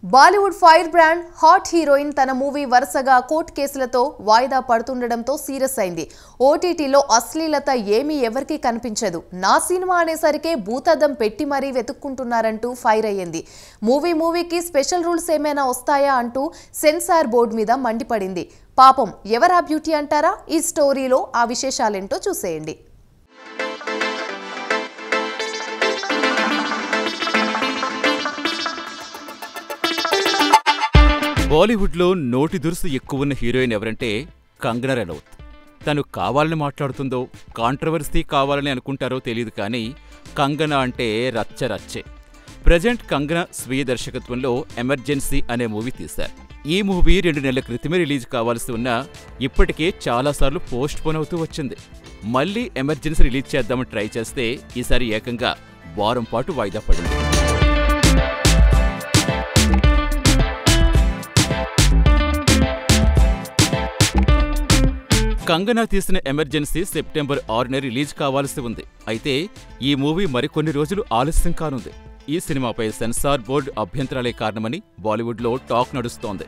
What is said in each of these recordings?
Bollywood fire brand hot heroine తన movie వరుసగా court కేసులతో వాయిదా పడుతుండడంతో సీరియస్ అయింది. ఓటీటీలో అశ్లీలత ఏమీ ఎవరికీ కనిపించదు, నా సినిమా అనేసరికే భూతద్దం పెట్టి మరీ వెతుక్కుంటున్నారంటూ ఫైర్ అయ్యింది. మూవీకి స్పెషల్ రూల్స్ ఏమైనా వస్తాయా అంటూ సెన్సార్ బోర్డు మీద మండిపడింది. పాపం ఎవరా బ్యూటీ అంటారా? ఈ స్టోరీలో ఆ విశేషాలేంటో చూసేయండి. బాలీవుడ్లో నోటి దురుసు ఎక్కువున్న హీరోయిన్ ఎవరంటే కంగనా రనౌత్. తను కావాలని మాట్లాడుతుందో కాంట్రవర్సీ కావాలని అనుకుంటారో తెలియదు, కానీ కంగనా అంటే రచ్చరచ్చే. ప్రజెంట్ కంగనా స్వీయ దర్శకత్వంలో ఎమర్జెన్సీ అనే మూవీ తీశారు. ఈ మూవీ 2 నెలల క్రితమే రిలీజ్ కావాల్సి ఉన్నా ఇప్పటికే చాలాసార్లు పోస్ట్ పోన్ అవుతూ వచ్చింది. మళ్లీ ఎమర్జెన్సీ రిలీజ్ చేద్దామని ట్రై చేస్తే ఈసారి ఏకంగా వారం పాటు వాయిదా పడింది. కంగనా తీసిన ఎమర్జెన్సీ సెప్టెంబర్ 6న రిలీజ్ కావాల్సి ఉంది. అయితే ఈ మూవీ మరికొన్ని రోజులు ఆలస్యం కానుంది. ఈ సినిమాపై సెన్సార్ బోర్డు అభ్యంతరాలే కారణమని బాలీవుడ్లో టాక్ నడుస్తోంది.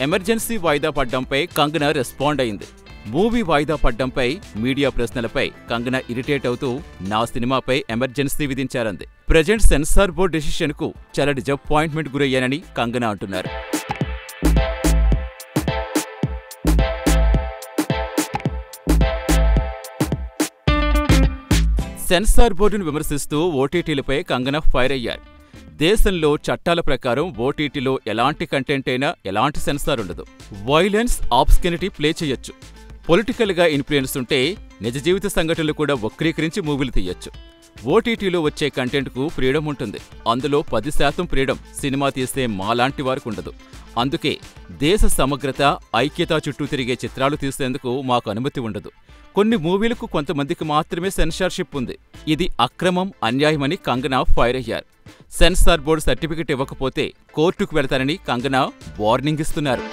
ఎమర్జెన్సీ వాయిదా పడ్డంపై కంగనా రెస్పాండ్ అయింది. మూవీ వాయిదా పడ్డంపై మీడియా ప్రశ్నలపై కంగనా ఇరిటేట్ అవుతూ నా సినిమాపై ఎమర్జెన్సీ విధించారంది. ప్రజెంట్ సెన్సార్ బోర్డు డెసిషన్కు చాలా డిజపాయింట్మెంట్ గురయ్యానని కంగనా అంటున్నారు. సెన్సార్ బోర్డును విమర్శిస్తూ ఓటీటీలపై కంగనా ఫైర్ అయ్యారు. దేశంలో చట్టాల ప్రకారం ఓటీటీలో ఎలాంటి కంటెంట్ అయినా ఎలాంటి సెన్సార్ ఉండదు. వైలెన్స్, ఆబ్స్కెనిటీ ప్లే చేయొచ్చు. పొలిటికల్గా ఇన్ఫ్లుయెన్స్ ఉంటే నిజ జీవిత సంఘటనలు కూడా వక్రీకరించి మూవీలు తీయొచ్చు. ఓటీటీలో వచ్చే కంటెంట్కు ఫ్రీడమ్ ఉంటుంది. అందులో 10% ఫ్రీడమ్ సినిమా తీస్తే మాలాంటి వారికి ఉండదు. అందుకే దేశ సమగ్రత, ఐక్యత చుట్టూ తిరిగే చిత్రాలు తీసేందుకు మాకు అనుమతి ఉండదు. కొన్ని మూవీలకు కొంతమందికి మాత్రమే సెన్సార్షిప్ ఉంది. ఇది అక్రమం, అన్యాయమని కంగనా ఫైర్ అయ్యారు. సెన్సార్ బోర్డు సర్టిఫికెట్ ఇవ్వకపోతే కోర్టుకు వెళతారని కంగనా వార్నింగ్ ఇస్తున్నారు.